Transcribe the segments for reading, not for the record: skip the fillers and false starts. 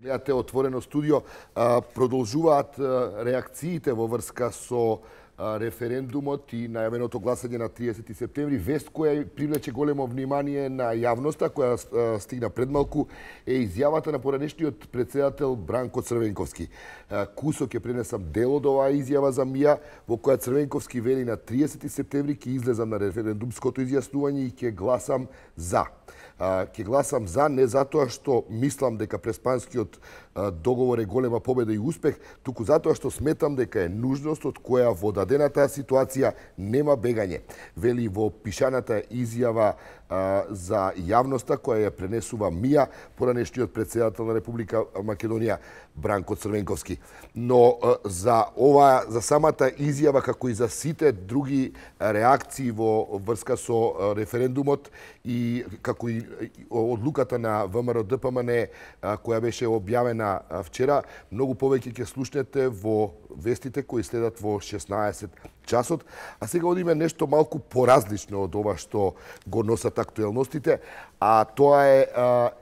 Гледате Отворено студио, продолжуваат реакциите во врска со референдумот и најавеното гласање на 30 септември. Вест која привлече големо внимание на јавноста, која стигна предмалку, е изјавата на поранешниот председател Бранко Црвенковски. Кусок ќе пренесам дел од оваа изјава за МИА, во која Црвенковски вели на 30 септември ќе излезам на референдумското изјаснување и ќе гласам за. Ќе гласам за не затоа што мислам дека преспанскиот договор е голема победа и успех, туку затоа што сметам дека е нужност од која во дадената ситуација нема бегање. Вели во пишаната изјава за јавноста која ја пренесува МИА поранешниот председател на Република Македонија Бранко Црвенковски. Но за самата изјава, како и за сите други реакции во врска со референдумот и како и одлуката на ВМРО ДПМН која беше објавена вчера, многу повеќе ќе слушнете во вестите кои следат во 16 часот. А сега одиме нешто малку поразлично од ова што го носат актуелностите, а тоа е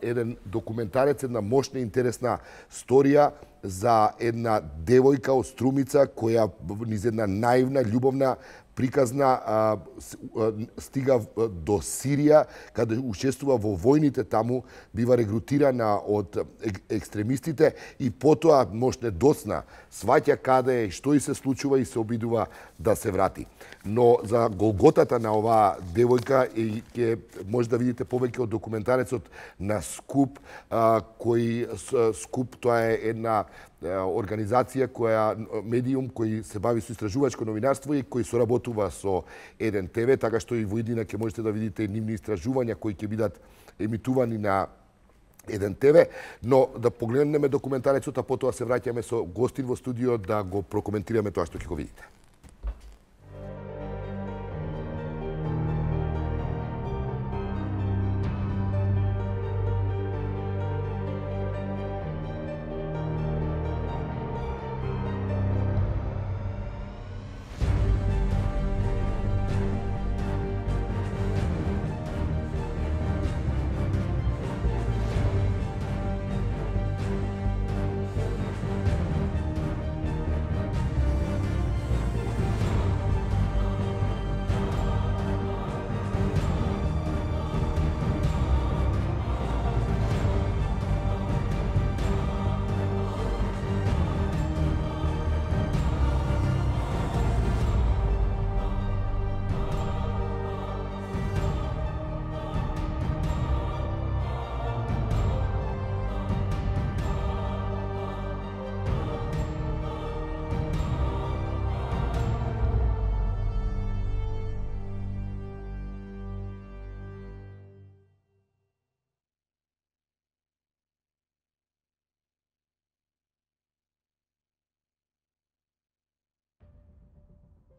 еден документарец, една мощна и интересна сторија за една девојка од Струмица која низ една наивна, љубовна приказна стига до Сирија, каде учествува во војните таму, бива регрутирана од екстремистите и потоа можне доцна сваќа каде е, што и се случува и се обидува да се врати. Но за голготата на оваа девојка ќе може да видите повеќе од документарецот на Скуп, Скуп тоа е една организација медиум кој се бави со истражувачко новинарство и кој соработува со Еден ТВ, така што и во иднина ќе можете да видите нивни истражувања кои ќе бидат емитувани на Еден ТВ, но да погледнеме документарецот, а потоа се враќаме со гостин во студио да го прокоментираме тоа што ќе го видите.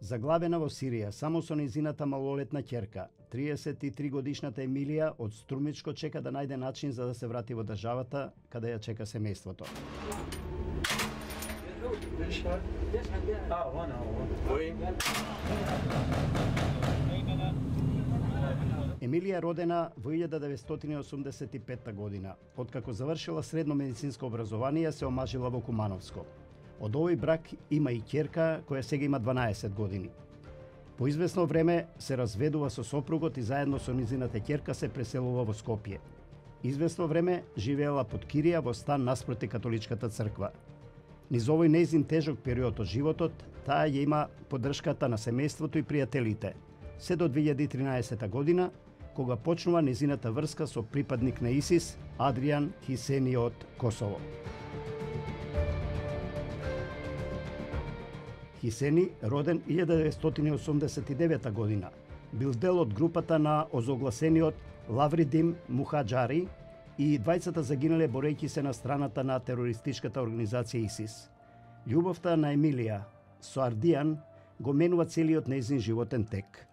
Заглавена во Сирија само со нејзината малолетна ќерка, 33 годишната Емилија од Струмичко чека да најде начин за да се врати во државата каде ја чека семејството. Емилија родена во 1985 година. Откако завршила средно медицинско образование, се омажила во Кумановско. Од овој брак има и ќерка која сега има 12 години. По известно време се разведува со сопругот и заедно со низината ќерка се преселува во Скопје. Известно време живеела под кирија во стан наспроти католичката црква. Низ овој нејзин тежок период од животот, таа ја има поддршката на семејството и пријателите, се до 2013 година, кога почнува низината врска со припадник на ИСИС, Адриан Хисени од Косово. Хисени, роден 1989 година, бил дел од групата на озогласениот Лавридим Мухаджари и двајцата загинале борејќи се на страната на терористичката организација ИСИС. Љубовта на Емилија со Ардијан го менува целиот нејзин животен тек.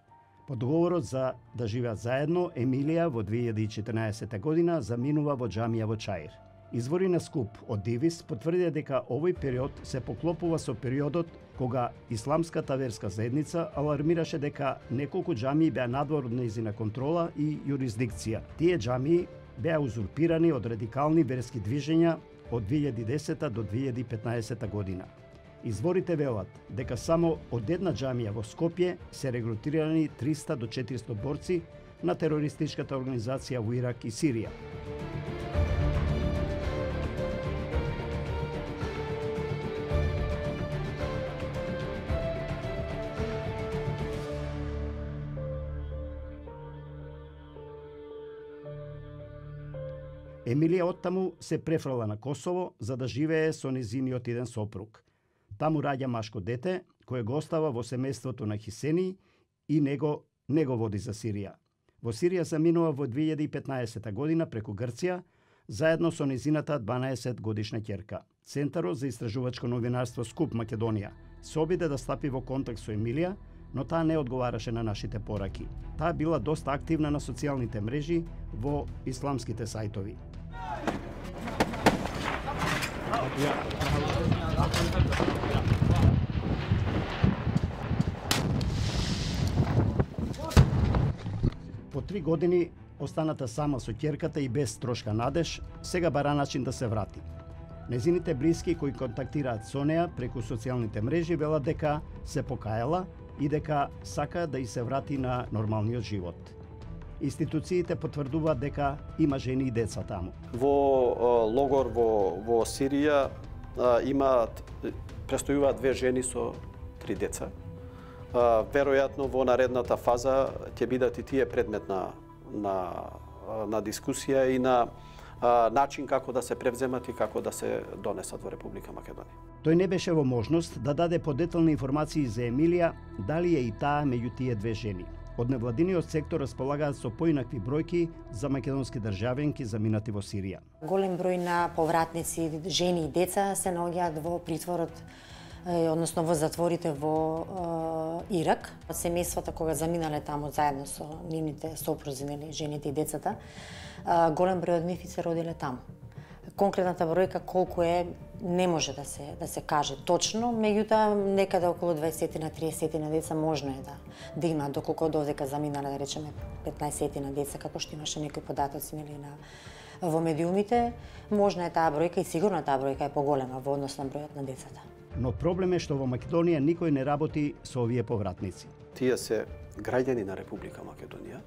По договорот за да живеат заедно, Емилија во 2014 година заминува во џамија во Чаир. Извори на Скуп од Дивис потврдија дека овој период се поклопува со периодот кога исламската верска заедница алармираше дека неколку џамии беа надвор од нејзина контрола и јурисдикција. Тие џамии беа узурпирани од радикални верски движења од 2010 до 2015 година. Изворите велат дека само од една џамија во Скопје се регрутирани 300 до 400 борци на терористичката организација во Ирак и Сирија. Емилија оттаму се префрла на Косово за да живее со незиниот иден сопруг. Таму раѓа машко дете, кое го остава во семејството на Хисени и него води за Сирија. Во Сирија заминува во 2015 година преку Грција, заедно со незината 12 годишна ќерка. Центарот за истражувачко новинарство Скуп Македонија се обиде да стапи во контакт со Емилија, но таа не одговараше на нашите пораки. Таа била доста активна на социјалните мрежи во исламските сајтови. По 3 години останата сама со ќерката и без трошка надеж, сега бара начин да се врати. Незините блиски кои контактираат со неа преку социјалните мрежи велат дека се покајала и дека сака да и се врати на нормалниот живот. Институциите потврдуваат дека има жени и деца таму. Во логор во Сирија престојуваат 2 жени со 3 деца. Веројатно во наредната фаза ќе бидат и тие предмет на дискусија и на начин како да се превземат и како да се донесат во Република Македонија. Тој не беше во можност да даде подетални информации за Емилија, дали е и таа меѓу тие 2 жени. Од невладиниот сектор располагаат со поинакви бројки за македонски државјанки заминати во Сирија. Голем број на повратници, жени и деца се наоѓаат во притворот, односно во затворите во Ирак. Семејствата кога заминале таму заедно со нивните сопрузи, жените и децата, голем број од нив се родиле таму. Конкретната бројка колку е не може да се каже точно, меѓутоа некаде околу 20 на 30 на деца можно е да има, доколку додека заминале да речеме 15 на деца, како што имаше некои податоци во медиумите, можна е таа бројка и сигурно таа бројка е поголема во однос на бројот на децата. Но проблем е што во Македонија никој не работи со овие повратници. Тие се граѓани на Република Македонија,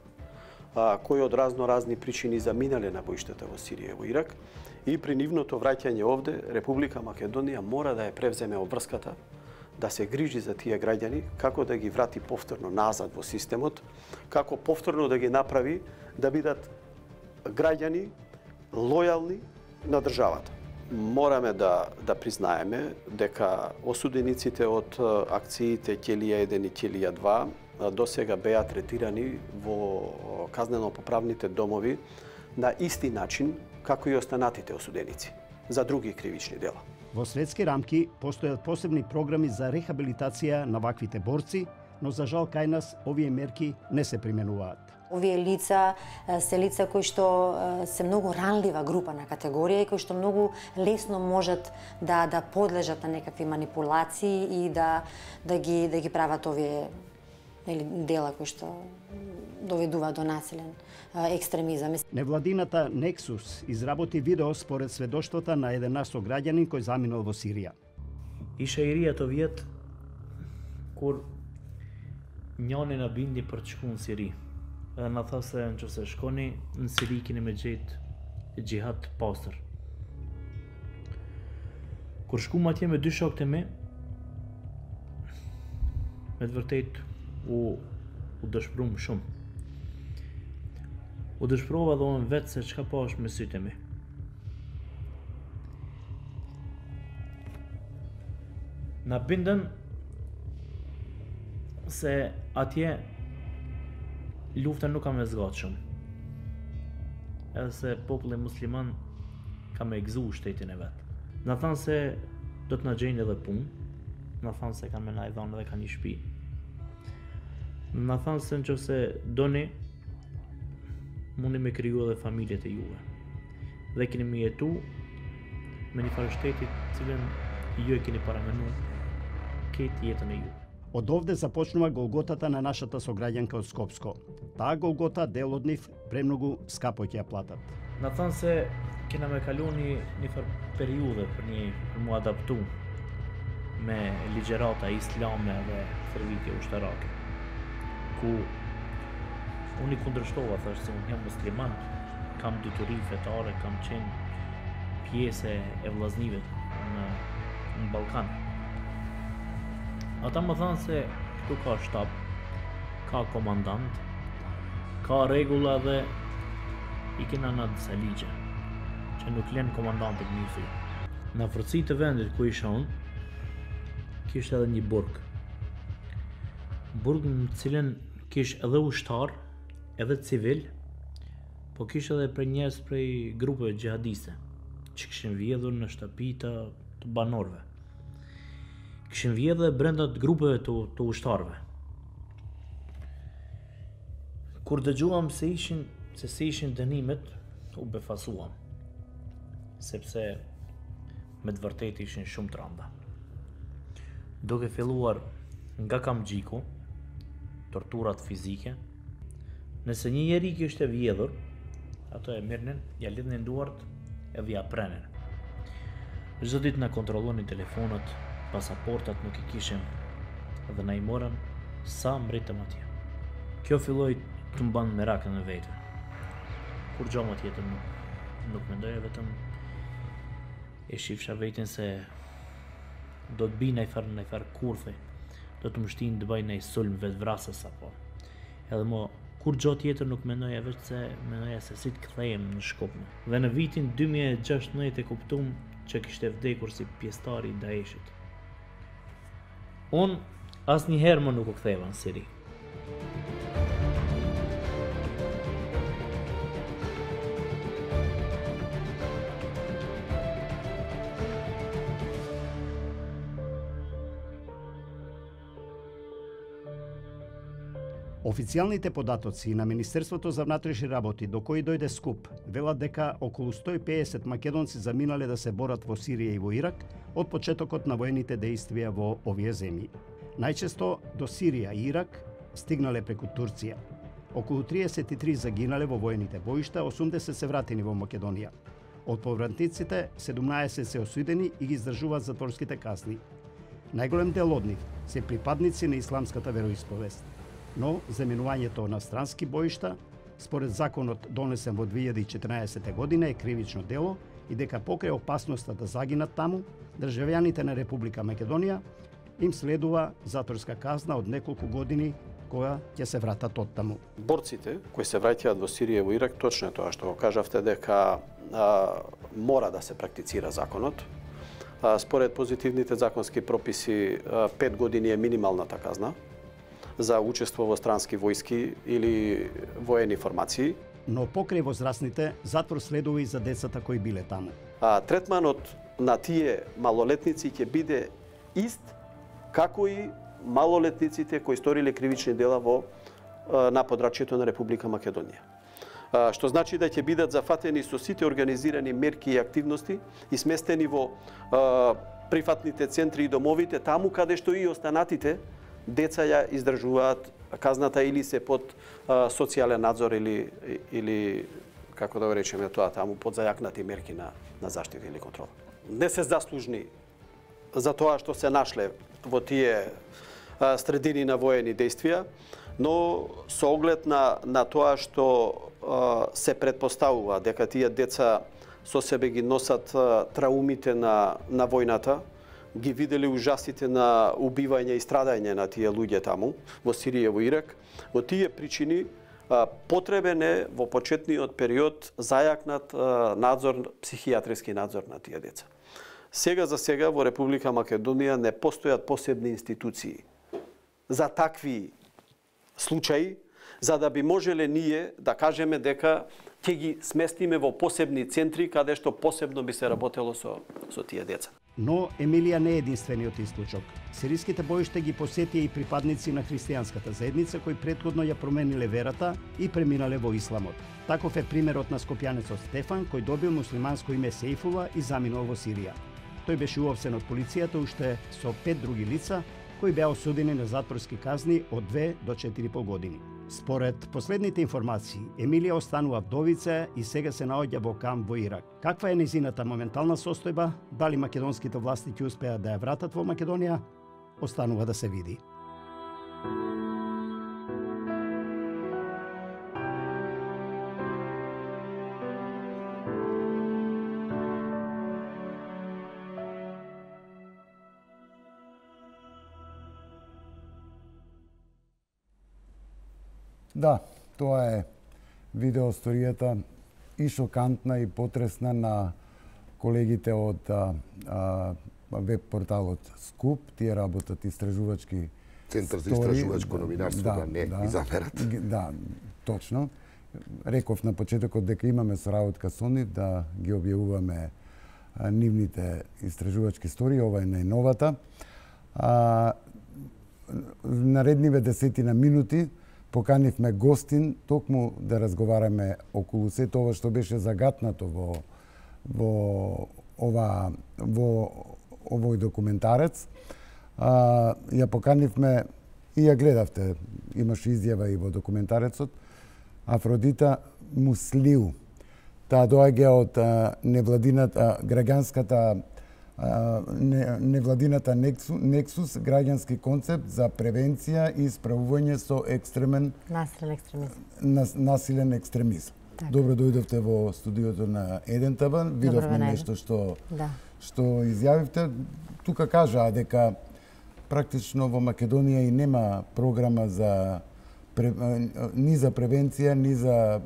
кои од разни причини заминале на боиштата во Сирија и во Ирак, и при нивното враќање овде, Република Македонија мора да ја превземе обврската, да се грижи за тие граѓани, како да ги врати повторно назад во системот, како повторно да ги направи да бидат граѓани лојални на државата. Мораме да признаеме дека осудениците од акциите Ќелија 1 и Ќелија 2 досега беа третирани во казнено-поправните домови на исти начин како и останатите осуденици за други кривични дела. Во светски рамки постојат посебни програми за рехабилитација на ваквите борци, но за жал кај нас овие мерки не се применуваат. Овие лица се лица кои што се многу ранлива група на категорија и кои што многу лесно можат да подлежат на некакви манипулации и да ги прават овие дела кои што доведуваат до насилен екстремизам. Невладината Nexus изработи видео според сведоштвата на еден наш сограѓанин кој заминал во Сирија. I shajëria vjet kur njani na bindi për të shku në Siri. Edhe na tha se nëse shkoni në Siri keni me gjetë xhihad të pastër. Kur shkuam atje me 2 shokët e mi, me të vërtet u dëshpëruam shumë. U dëshpërova dhe unë vetë se çka po është me sytë e mi. Na bindën se atje lufta nuk ka me zgatë shumë. Edhe se populli musliman ka me egzu shtetin e vetë. Na thanë se do të na gjejnë edhe punë, na thanë se kanë me na i dhanë edhe ka një shtëpi. Na thanë se nëse doni, mundi me kriju edhe familjet e juve. Dhe keni me jetu me një farë shtetit cilën ju e keni paramenu këtë jetën e juve. Од овде започнува голготата на нашата сограѓанка од Скопско. Таа голгота дел од нив премногу скапо ќе ја платат. Na thanë se kena me kalu një farë periudhe për mu adaptu me ligjerata islame dhe servitje ushtarake, ku unë i kundërshtova, thashtë se unë jam musliman, kam dituri fetare, kam qenë pjesë e vllaznive në Ballkan. Ata më thanë se këtu ka shtab, ka komandant, ka rregulla dhe i kena në disa ligje që nuk lën komandantit një thy. Në afërsi të vendit ku isha unë, kishte edhe një burg. Burg në cilën kish edhe ushtar, edhe civil, po kish edhe për njerëz prej grupeve xhihadiste që kishin vjedhur në shtëpita të banorëve. Kishin vjedhur brenda të grupeve të ushtarëve. Kur dëgjuam se ishin dënimet, u befasuam, sepse me të vërtetë ishin shumë të rënda. Duke filluar nga kamxhiku, torturat fizike, nëse një njeri kishte vjedhur, ato e mirnin, ja lidhnin duart edhe ja prenin. Çdo ditë na kontrollonin telefonat, pasaportat nuk i kishim, edhe na i morën sa mbritëm atje. Kjo filloi të mban merakën e vetën. Kur gjo më tjetër nuk mendoja, vetëm e shifsha vetin se do të bëj në farë kurthe, do të më shtin të bëj në sulm vetvrasës apo. Edhe mo kur gjo tjetër nuk mendoja, veç se mendoja se si të kthehem në Shkupnë. Dhe në vitin 2016 e kuptum që kishte vdekur si pjesëtari i Daeshit. Unë asnjëherë më nuk u ktheva në Siri. Официјалните податоци на Министерството за внатрешни работи до кои дојде скуп велат дека околу 150 македонци заминале да се борат во Сирија и во Ирак од почетокот на воените дејствија во овие земји. Најчесто до Сирија и Ирак стигнале преку Турција. Околу 33 загинале во воените боишта, 80 се вратени во Македонија. Од повратниците 17 се осудени и ги издржуваат затворските казни. Најголем дел од нив се припадници на исламската вероисповест. Но заминувањето на странски боишта, според законот донесен во 2014 година, е кривично дело и дека покрај опасноста да загинат таму, државјаните на Република Македонија им следува затворска казна од неколку години кога ќе се вратат од таму. Борците кои се враќаат во Сирија и во Ирак, точно е тоа што го кажавте, дека мора да се практицира законот. Според позитивните законски прописи, 5 години е минималната казна за учество во странски војски или воени формации. Но покрај возрастните, затвор следува и за децата кои биле таму. Третманот на тие малолетници ќе биде ист како и малолетниците кои сториле кривични дела на подрачјето на Република Македонија. Што значи да ќе бидат зафатени со сите организирани мерки и активности и сместени во прифатните центри и домовите, таму каде што и останатите деца ја издржуваат казната или се под социјален надзор или како да го речеме тоа таму, под зајакнати мерки на заштита или контрола. Не се заслужни за тоа што се нашле во тие средини на воени дејствија, но со оглед на тоа што се предпоставува дека тие деца со себе ги носат траумите на војната, ги видели ужасите на убивање и страдање на тие луѓе таму, во Сирија и во Ирак. Во тие причини потребен е во почетниот период зајакнат надзор, психијатриски надзор на тие деца. Сега за сега во Република Македонија не постојат посебни институции за такви случаи, за да би можеле ние да кажеме дека ќе ги сместиме во посебни центри каде што посебно би се работело со тие деца. Но Емилија не е единствениот исклучок. Сириските боишта ги посетија и припадници на христијанската заедница кои претходно ја промениле верата и преминале во исламот. Таков е примерот на скопјанецот Стефан, кој добил муслиманско име Сейфула и заминал во Сирија. Тој беше уапсен од полицијата уште со 5 други лица кои беа осудени на затворски казни од 2 до 4,5 години. Според последните информации, Емилија останува вдовица и сега се наоѓа во камп во Ирак. Каква е незината моментална состојба? Дали македонските власти ќе успеат да ја вратат во Македонија? Останува да се види. Да, тоа е видеосторијата и шокантна и потресна на колегите од веб порталот Скуп. Тие работат истражувачки Центар за истражувачко новинарство, да не ги замерат. Да, точно. Реков на почетокот дека имаме соработка со нив да ги објавуваме нивните истражувачки истории. Ова е најновата. Наредниве 10 минути поканивме гостин токму да разговараме околу сето ова што беше загатнато во овој документарец. Ја поканивме и ја гледавте, имаше изјава и во документарецот, Афродита Муслиу. Таа доаѓа од невладината, граѓанската невладината Нексус, граѓански концепт за превенција и справување со насилен екстремизм. Так. Добро дојдовте во студиото на Еден ТВ. Видовме нешто што изјавивте. Тука кажаа дека практично во Македонија и нема програма за ни за превенција, ни за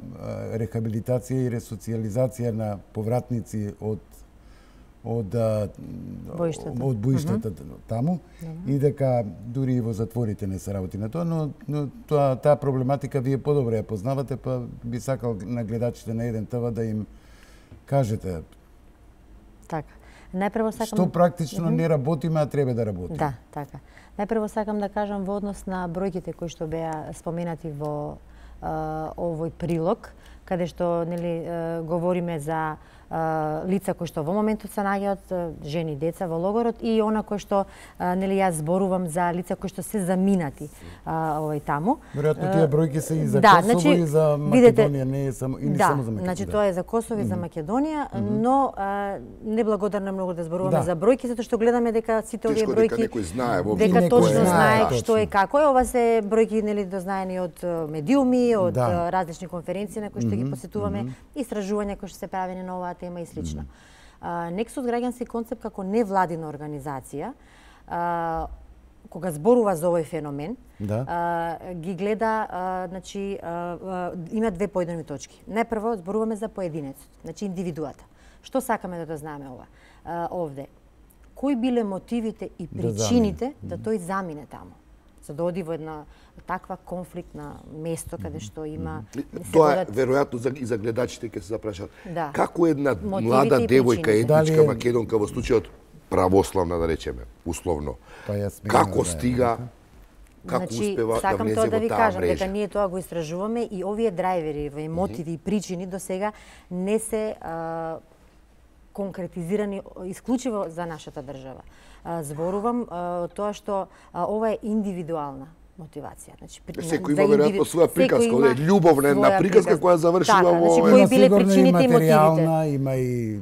рехабилитација и ресоциализација на повратници од боиштата таму и дека дури и во затворите не се работи на тоа, но таа проблематика вие подобро ја познавате, па би сакал на гледачите на Еден ТВ да им кажете Така. Најпрво сакам што практично не работиме, а треба да работи. Да, така. Најпрво сакам да кажам во однос на бројките кои што беа споменати во овој прилог, каде што говориме за лица кои што во моментот се наоѓаат, жени и деца во логорот, и она кој што јас зборувам за лица кои што се заминати таму. Веројатно тие бројки се и за Косово и за Македонија, не е само само за Македонија. Значи тоа е за Косово и за Македонија, но неблагодарно многу да зборуваме за бројки, затоа што гледаме дека сите овие бројки дека точно знае што е како е. Ова се бројки дознаени од медиуми, од различни конференции на кои што ги посетуваме, истражувања кои што се правени на оваа тема и слично. Нексус граѓански концепт како невладина организација, кога зборува за овој феномен, ги гледа, има две поедини точки. Најпрво зборуваме за поединецот, значи индивидуата. Што сакаме да знаеме овде? Кои биле мотивите и причините да тој замине таму? За да оди во една таква конфликтна место каде што има... Тоа веројатно и за гледачите ќе се запрашат. Како една млада девојка, етничка македонка во случајот православна, да речеме, условно, како стига, како успева да влезе во таа мрежа? Сакам тоа да ви кажам, дека ние тоа го истражуваме и овие драйвери, мотиви и причини до сега не се конкретизирани исклучиво за нашата држава. Зборувам тоа што ова е индивидуална мотивација. Значи, секој има веројатно своја приказка, овде е љубовна една приказка која завршува во... Значи, кои биле причините и мотивите. Има и...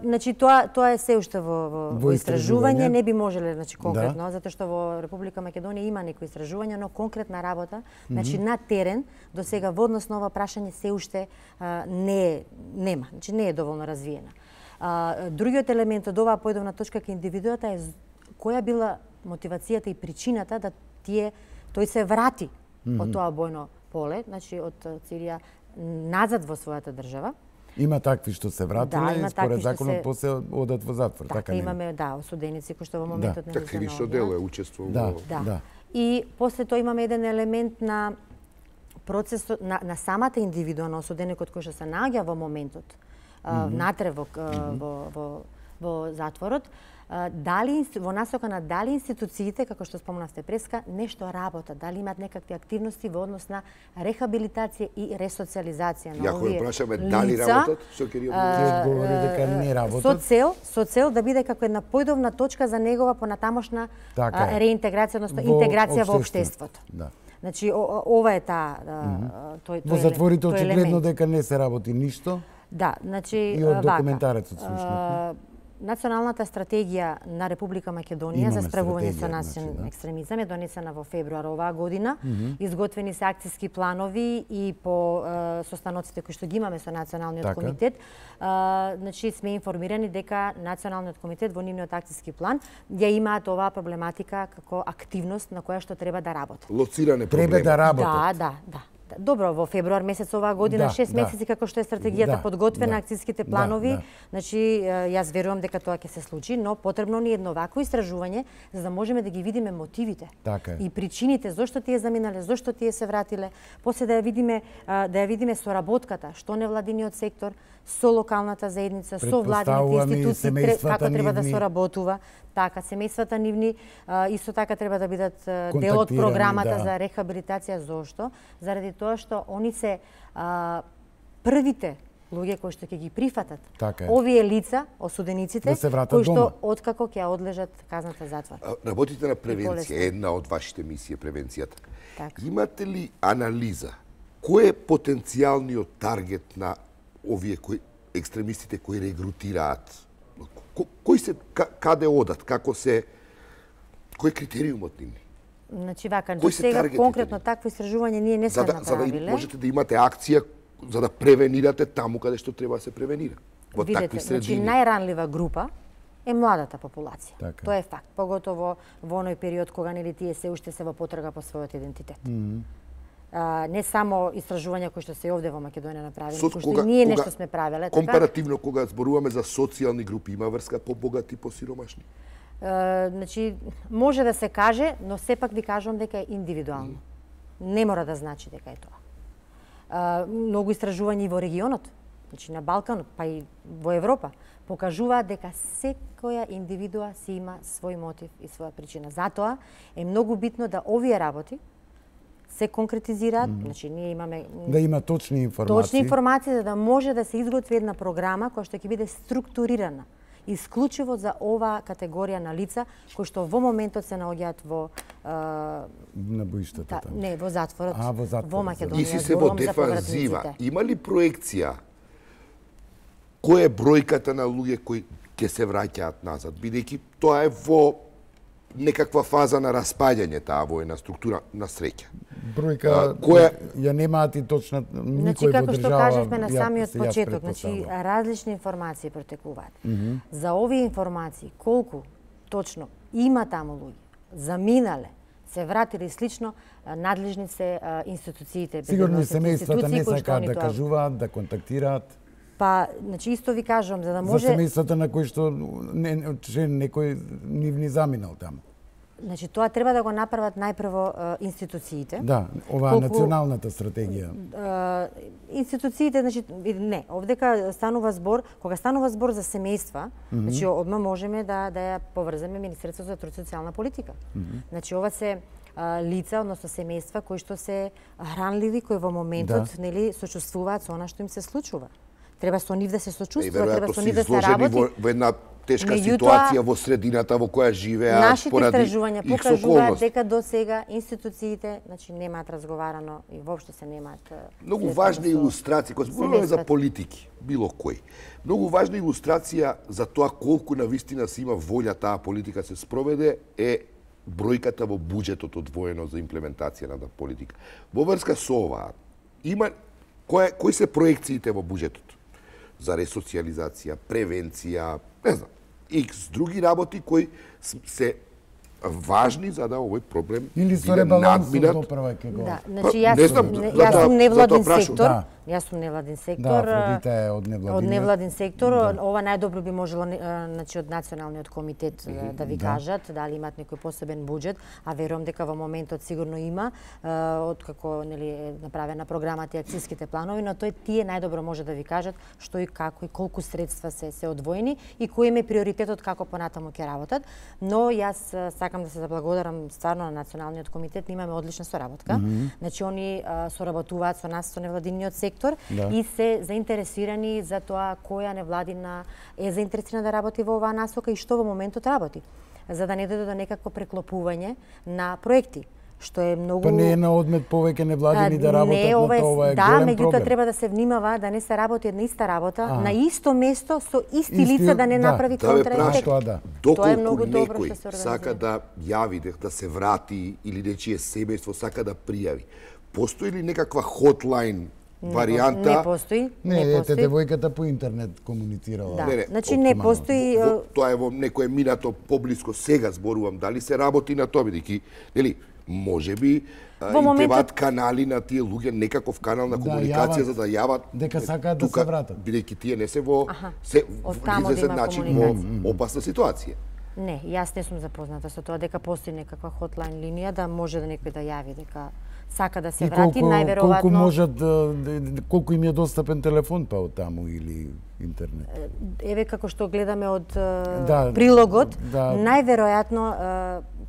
Значи, тоа е се уште во истражување, не би можеле, значи, конкретно, затоа што во Република Македонија има некои истражувања, но конкретна работа, значи, на терен, до сега во однос на ова прашање се уште нема, значи, не е доволно развиена. Другиот елемент од оваа поедовна точка кај индивидуата е која била мотивацијата и причината да тој се врати од тоа бојно поле, значи од Сирија назад во својата држава. Има такви што се вратиле и според законот после одат во затвор, така нема. Имаме осуденици кои што во моментот не се наоѓаат. Кривично дело е учествува. Да. И после тоа имаме еден елемент на процесот на самата индивидуална осуденикот кој што се наоѓа во моментот внатре во затворот, дали во насока на дали институциите, како што спомнавте преска, нешто работат, дали имаат некакви активности во однос на рехабилитација и ресоциализација на овие лица. Ја прашаме дали работат, што ќе одговори дека не работат. Со цел да биде како една појдовна точка за негова понатамошна реинтеграција, односно интеграција во општеството. Значи ова е таа тој Во затворите тој очигледно елемент. дека не се работи ништо. Да, значи И од документарецот слушнавме. Националната стратегија на Република Македонија за Имаме справување со стратегија, насилен значи, да. екстремизам е донесена во февруар оваа година. Изготвени се акциски планови и по состаноците кои што ги имаме со Националниот Така. комитет. Значи сме информирани дека Националниот комитет во нивниот акциски план ја имаат оваа проблематика како активност на која што треба да работат. Лоциране Треба проблеми. да работат. Да. Добро, во февруар месец оваа година, Да, 6 месеци како што е стратегијата Да, подготвена, да. акцијските планови, Да. значи јас верувам дека тоа ќе се случи, но потребно ни е едно вакво истражување за да можеме да ги видиме мотивите Така е. и причините зошто тие заминале, зошто тие се вратиле, после да ја видиме соработката, што невладиниот сектор со локалната заедница, со владините институции како треба да нивни. соработува. Така, семејствата нивни исто така треба да бидат дел од програмата да. за рехабилитација. Зошто? Заради тоа што они се првите луѓе кои што ќе ги прифатат Така е. овие лица, осудениците, Да се вратат кои што дома. откако ќе одлежат казната затвор. Работите на превенција, полесно. една од вашите мисии е превенцијата. Така. Имате ли анализа кој е потенцијалниот таргет на овие екстремистите кои регрутираат? Кои се каде одат, како се кој е критериумот нивни? Значи вака, Кои до се сега таргетите конкретно ни? такво истражување ние не сме За да направиле. можете да имате акција за да превенирате таму каде што треба да се превенира. Во такви Видете, значи средини. најранлива група е младата популација. Така. Тоа е факт, поготово во оној период кога нели тие се уште се во потрага по својот идентитет. Не само истражувања кои што се и овде во Македонија направени, кои што ние нешто сме правеле, така? Компаративно кога зборуваме за социјални групи, има врска по богати и по сиромашни. Значи може да се каже, но сепак ви кажувам дека е индивидуално. Не мора да значи дека е тоа. Многу истражувања и во регионот, значи на Балканот, па и во Европа, покажуваат дека секоја индивидуа си има свој мотив и своја причина. Затоа е многу битно да овие работи се конкретизираат, значи ние имаме Да има точни информации. точни информации за да може да се изготви една програма која што ќе биде структурирана исклучиво за оваа категорија на лица кои што во моментот се наоѓаат во на боиштата таму. не, во затворот, во затворот, во Македонија. И си се во зборувам за дефанзива. повратниците. Има ли проекција која е бројката на луѓе кои ќе се враќаат назад, бидејќи тоа е во некаква фаза на распаѓање таа војна структура на среќа. Бројка која- ја немаат и точна Значи, никој во како што држава. кажавме на ја- самиот јас почеток, значи претпоставувам. различни информации протекуваат. За овие информации, колку точно има таму луѓе, заминале, се вратили и слично, надлежни се институциите. Сигурно и безбедносните семејствата институции не кои што сакаат они да тоа- кажуваат, да контактираат. Па, значи исто ви кажувам, за да За може... семејствата на кои што некој нивни заминал таму. Значи, тоа треба да го направат најпрво институциите. Да, оваа националната стратегија. Институциите, значи, не, овдека станува збор, кога станува збор за семејства, значи, одма можеме да ја поврземе Министерството за труд и социјална политика. Значи, ова се лица, односно семејства, кои што се ранливи, кои во моментот, нели, сочувствуваат со она што им се случува. Треба со нив да се сочувствува, треба веројатно со се нив да се изложени работи. во една тешка Меѓутоа, ситуација во средината во која живеат Нашите поради истражувања икс покажуваат околности. дека до сега институциите, значи немаат разговарано и воопшто се немаат Многу важна илустрација, кога зборуваме за политики, било кој. Многу важна илустрација за тоа колку навистина се има волја таа политика се спроведе е бројката во буџетот одвоено за имплементација на таа политика. Во врска со оваа, има кои се проекциите во буџетот? За ресоциализација, превенција, не знам, икс други работи кои се важни за да овој проблем Или со биде ребалансот надминат. доправа ќе го. Да, значи јас, не знам, јас затоа- сум невладин затоа прашувам. сектор. Да. Јас сум невладин сектор. Да, Афродита е од невладиниот. Од невладин сектор, ова најдобро би можело значи од националниот комитет да ви кажат дали имаат некој посебен буџет, а верувам дека во моментот сигурно има откако нели е направена програмата и акцијските планови, но тој тие најдобро може да ви кажат што и како и колку средства се одвоени и кој им е приоритетот како понатаму ќе работат, но јас сакам да се заблагодарам стварно на националниот комитет, имаме одлична соработка. Значи они соработуваат со нас со невладиниот сектор и се заинтересирани за тоа која невладина е заинтересирана да работи во оваа насока и што во моментот работи, за да не дојде до некакво преклопување на проекти. што е многу... Па не е на одмет повеќе невладини да работат на тоа, ова е да, голем меѓутоа проблем. треба да се внимава да не се работи една иста работа на исто место со исти лица да не направи контраефект. Тоа е многу добро што се организира. Сака да јави, да се врати или нечие семејство сака да пријави. Постои ли некаква хотлайн варијанта? Не постои. Не, ете, девојката по интернет комуницирала. Да, значи не постои... Тоа е во некое минато поблиско, сега зборувам, дали се работи на тоа, бидејќи, нели, можеби требаат канали на тие луѓе, некаков канал на комуникација за да јават дека сакаат да се вратат. Бидејќи тие не се во известен начин во опасна ситуација. Не, јас не сум запозната со тоа дека постои некаква хотлайн линија да може да некој да јави дека сака да се врати, најверојатно... Колку можат, колку им е достапен телефон па од таму или интернет? Еве како што гледаме од прилогот, најверојатно,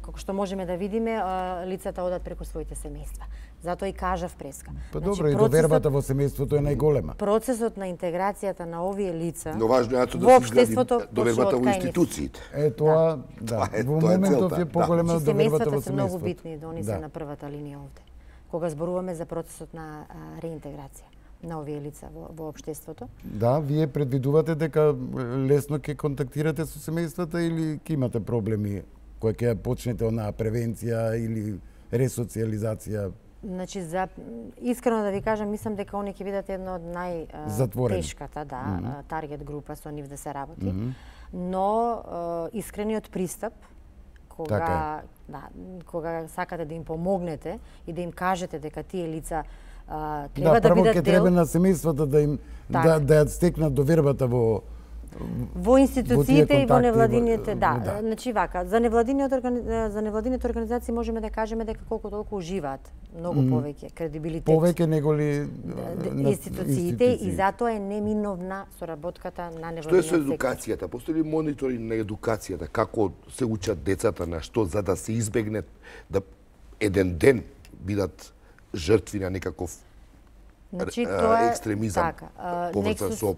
како што можеме да видиме, лицата одат преку своите семејства. Затоа и кажав преска. Па добро, и довербата во семејството е најголема. Процесот на интеграцијата на овие лица во општеството довербата во институциите. Тоа, да, во моментов е поголема довербата во семејството. Семејствата се многу битни, да они се на првата линија овде. Кога зборуваме за процесот на реинтеграција на овие лица во општеството. Да, вие предвидувате дека лесно ќе контактирате со семејствата или ќе имате проблеми кои ќе почнете онаа превенција или ресоциализација? Значи, искрено да ви кажам, мислам дека они ќе бидат едно од најтешката, таргет група со нив да се работи. Но искрениот пристап, кога сакате да им помогнете и да им кажете дека тие лица треба да бидат дел... Прво ќе треба на семејствата да им да ја стекнат довербата во институциите и во невладините, да. Значи вака, за невладините организации можеме да кажеме дека колку толку уживаат многу повеќе кредибилитет. Повеќе неголи институциите и затоа е неминовна соработката на невладиниот сектор. Што е со едукацијата? Постои ли мониторинг на едукацијата? Како се учат децата на што за да се избегне да еден ден бидат жртви на некаков екстремизам поврзан со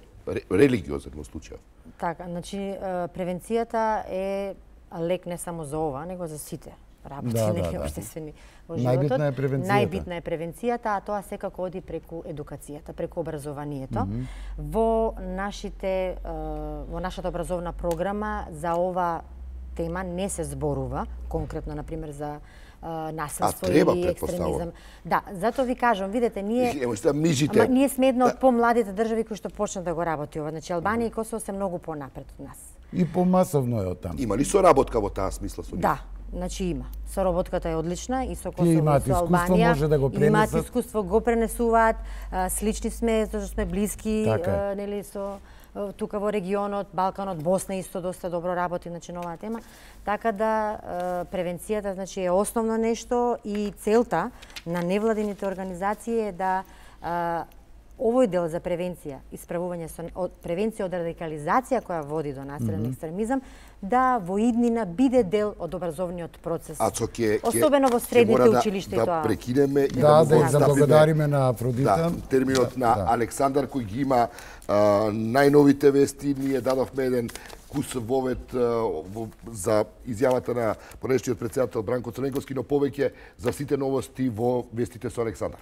религиозен во случај? Така, значи превенцијата е лек не само за ова, него за сите работи општествени во животот. Најбитна е превенцијата. Најбитна е превенцијата, а тоа секако оди преку едукацијата, преку образованието. Во нашата образовна програма за ова тема не се зборува, конкретно, например, за насилство или екстремизам. Да, затоа ви кажам, видете, ние сме една од помладите држави кои што почна да го работи ова. Значи, Албанија и Косово се многу понапред од нас. И помасовно е од таму. Има ли соработка во таа смисла со нив? Да, значи има. Соработката е одлична и со Косово и со Албанија. Може да го пренесат. Имаат искуство, го пренесуваат. Слични сме, затоа што сме блиски, нели, со тука во регионот, Балканот, Босна исто доста добро работи, значи, на оваа тема. Така да превенцијата, значи, е основно нешто и целта на невладините организации е да овој дел за превенција, исправување од превенција од радикализација која води до насилен екстремизам, да во иднина биде дел од образовниот процес. Особено во средните училишта и тоа. Да прекинеме и да заблагодариме на Афродита. Терминот на Александар кој ги има најновите вести. Ние дадовме еден кус вовет за изјавата на понешниот претседател Бранко Црненковски, но повеќе за сите новости во вестите со Александар.